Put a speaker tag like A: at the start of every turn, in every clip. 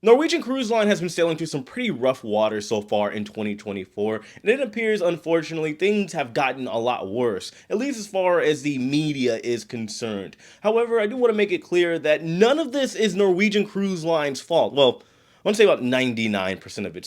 A: Norwegian Cruise Line has been sailing through some pretty rough waters so far in 2024, and it appears, unfortunately, things have gotten a lot worse, at least as far as the media is concerned. However, I do want to make it clear that none of this is Norwegian Cruise Line's fault. Well, I want to say about 99% of it.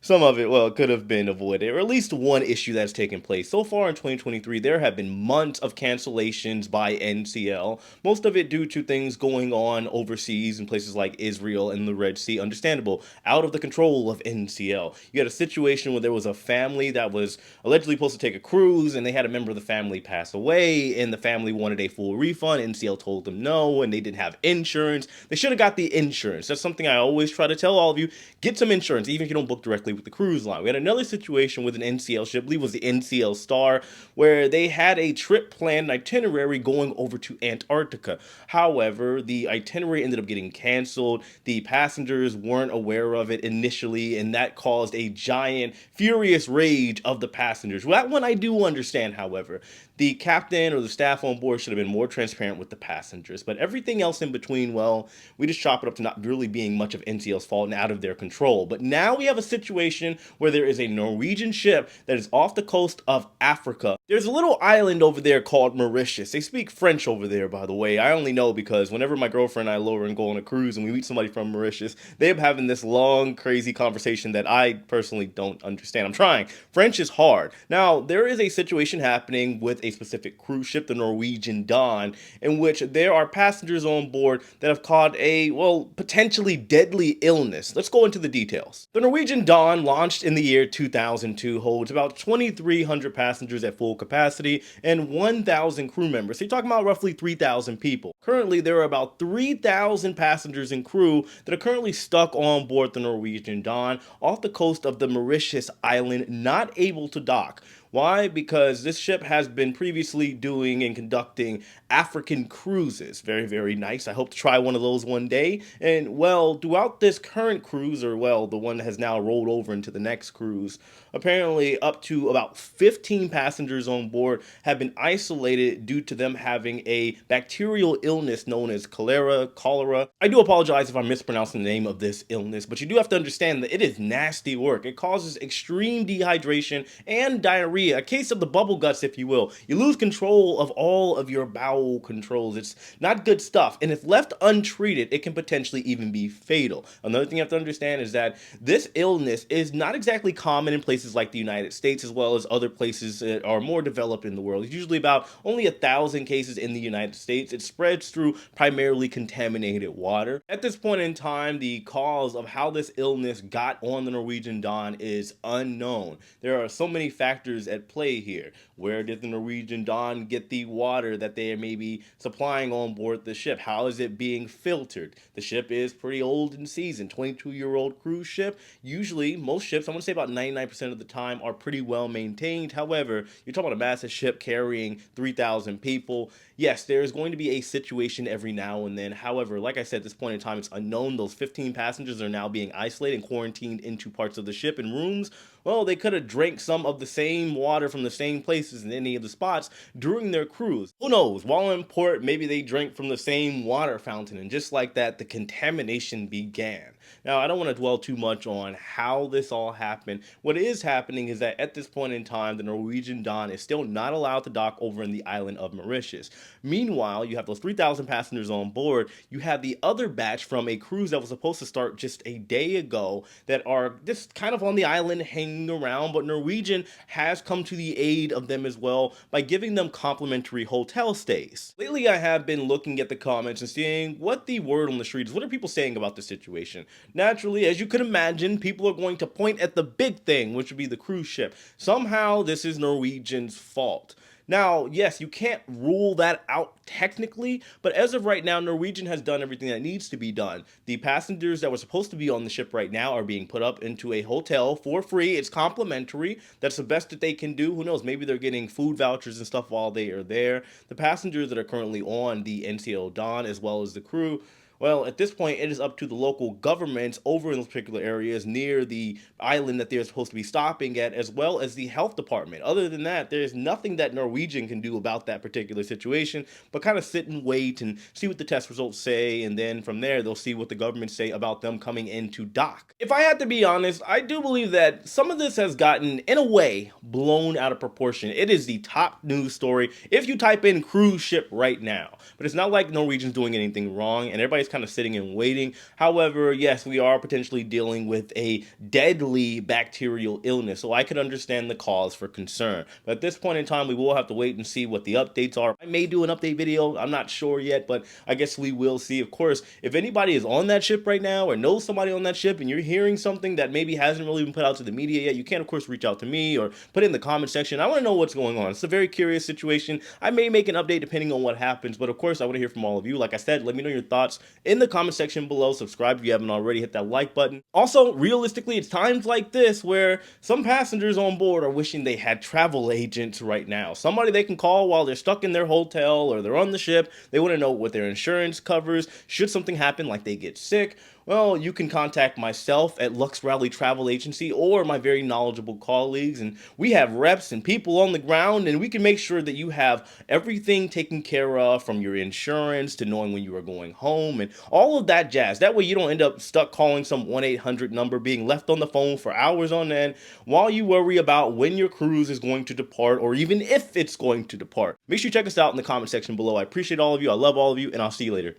A: Some of it, well, it could have been avoided, or at least one issue that's taken place. So far in 2023, there have been months of cancellations by NCL, most of it due to things going on overseas in places like Israel and the Red Sea. Understandable, out of the control of NCL. You had a situation where there was a family that was allegedly supposed to take a cruise, and they had a member of the family pass away, and the family wanted a full refund. NCL told them no, and they didn't have insurance. They should have got the insurance. That's something I always try to tell all of you. Get some insurance, even if you don't book directly with the cruise line. We had another situation with an NCL ship, I believe it was the NCL Star, where they had a trip planned, an itinerary going over to Antarctica. However, the itinerary ended up getting canceled. The passengers weren't aware of it initially, and that caused a giant, furious rage of the passengers. Well, that one I do understand, however. The captain or the staff on board should have been more transparent with the passengers. But everything else in between, well, we just chop it up to not really being much of NCL's fault and out of their control. But now we have a situation where there is a Norwegian ship that is off the coast of Africa. There's a little island over there called Mauritius. They speak French over there, by the way. I only know because whenever my girlfriend and I, Laura, go on a cruise and we meet somebody from Mauritius, they end up having this long, crazy conversation that I personally don't understand. I'm trying. French is hard. Now, there is a situation happening with a specific cruise ship, the Norwegian Dawn, in which there are passengers on board that have caught a, well, potentially deadly illness. Let's go into the details. The Norwegian Dawn, launched in the year 2002, holds about 2,300 passengers at full capacity and 1,000 crew members. So you're talking about roughly 3,000 people. Currently, there are about 3,000 passengers and crew that are currently stuck on board the Norwegian Dawn off the coast of the Mauritius island, not able to dock. Why? Because this ship has been previously doing and conducting African cruises. Very, very nice. I hope to try one of those one day. And, well, throughout this current cruise, or, well, the one that has now rolled over into the next cruise, apparently up to about 15 passengers on board have been isolated due to them having a bacterial illness known as cholera. I do apologize if I'm mispronouncing the name of this illness, but you do have to understand that it is nasty work. It causes extreme dehydration and diarrhea, a case of the bubble guts, if you will. You lose control of all of your bowel controls. It's not good stuff, and if left untreated, it can potentially even be fatal. Another thing you have to understand is that this illness is not exactly common in places like the United States, as well as other places that are more developed in the world. It's usually about only 1,000 cases in the United States. It spreads through primarily contaminated water. At this point in time, the cause of how this illness got on the Norwegian Dawn is unknown. There are so many factors at play here. Where did the Norwegian Dawn get the water that they are maybe supplying on board the ship? How is it being filtered? The ship is pretty old in season, 22-year-old cruise ship. Usually, most ships, I want to say about 99% of the time, are pretty well maintained. However, you're talking about a massive ship carrying 3,000 people. Yes, there is going to be a situation every now and then. However, like I said, at this point in time, it's unknown. Those 15 passengers are now being isolated and quarantined into parts of the ship in rooms. Well, they could have drank some of the same water from the same places in any of the spots during their cruise. Who knows? While in port, maybe they drank from the same water fountain, and just like that, the contamination began. Now, I don't want to dwell too much on how this all happened. What is happening is that at this point in time, the Norwegian Dawn is still not allowed to dock over in the island of Mauritius. Meanwhile, you have those 3,000 passengers on board. You have the other batch from a cruise that was supposed to start just a day ago that are just kind of on the island hanging around, but Norwegian has come to the aid of them as well by giving them complimentary hotel stays. Lately, I have been looking at the comments and seeing what the word on the street is. What are people saying about the situation? Naturally, as you could imagine, people are going to point at the big thing, which would be the cruise ship. Somehow, this is Norwegian's fault. Now, yes, you can't rule that out technically, but as of right now, Norwegian has done everything that needs to be done. The passengers that were supposed to be on the ship right now are being put up into a hotel for free. It's complimentary. That's the best that they can do. Who knows? Maybe they're getting food vouchers and stuff while they are there. The passengers that are currently on the NCL Dawn, as well as the crew, Well, at this point, it is up to the local governments over in those particular areas near the island that they're supposed to be stopping at, as well as the health department. Other than that, there's nothing that Norwegian can do about that particular situation, but kind of sit and wait and see what the test results say, and then from there, they'll see what the government say about them coming into dock. If I had to be honest, I do believe that some of this has gotten, in a way, blown out of proportion. It is the top news story if you type in cruise ship right now. But it's not like Norwegian's doing anything wrong, and everybody's kind of sitting and waiting. However, yes, we are potentially dealing with a deadly bacterial illness, so I could understand the cause for concern. But at this point in time, we will have to wait and see what the updates are. I may do an update video, I'm not sure yet, but I guess we will see. Of course, if anybody is on that ship right now or knows somebody on that ship and you're hearing something that maybe hasn't really been put out to the media yet, you can of course reach out to me or put it in the comment section. I want to know what's going on. It's a very curious situation. I may make an update depending on what happens, but of course I want to hear from all of you. Like I said, let me know your thoughts in the comment section below. Subscribe if you haven't already, hit that like button. Also, realistically, it's times like this where some passengers on board are wishing they had travel agents right now. Somebody they can call while they're stuck in their hotel or they're on the ship. They want to know what their insurance covers. Should something happen, like they get sick, well, you can contact myself at Lux Rally Travel Agency or my very knowledgeable colleagues, and we have reps and people on the ground, and we can make sure that you have everything taken care of, from your insurance to knowing when you are going home and all of that jazz. That way you don't end up stuck calling some 1-800 number, being left on the phone for hours on end while you worry about when your cruise is going to depart, or even if it's going to depart. Make sure you check us out in the comment section below. I appreciate all of you. I love all of you, and I'll see you later.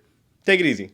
A: Take it easy.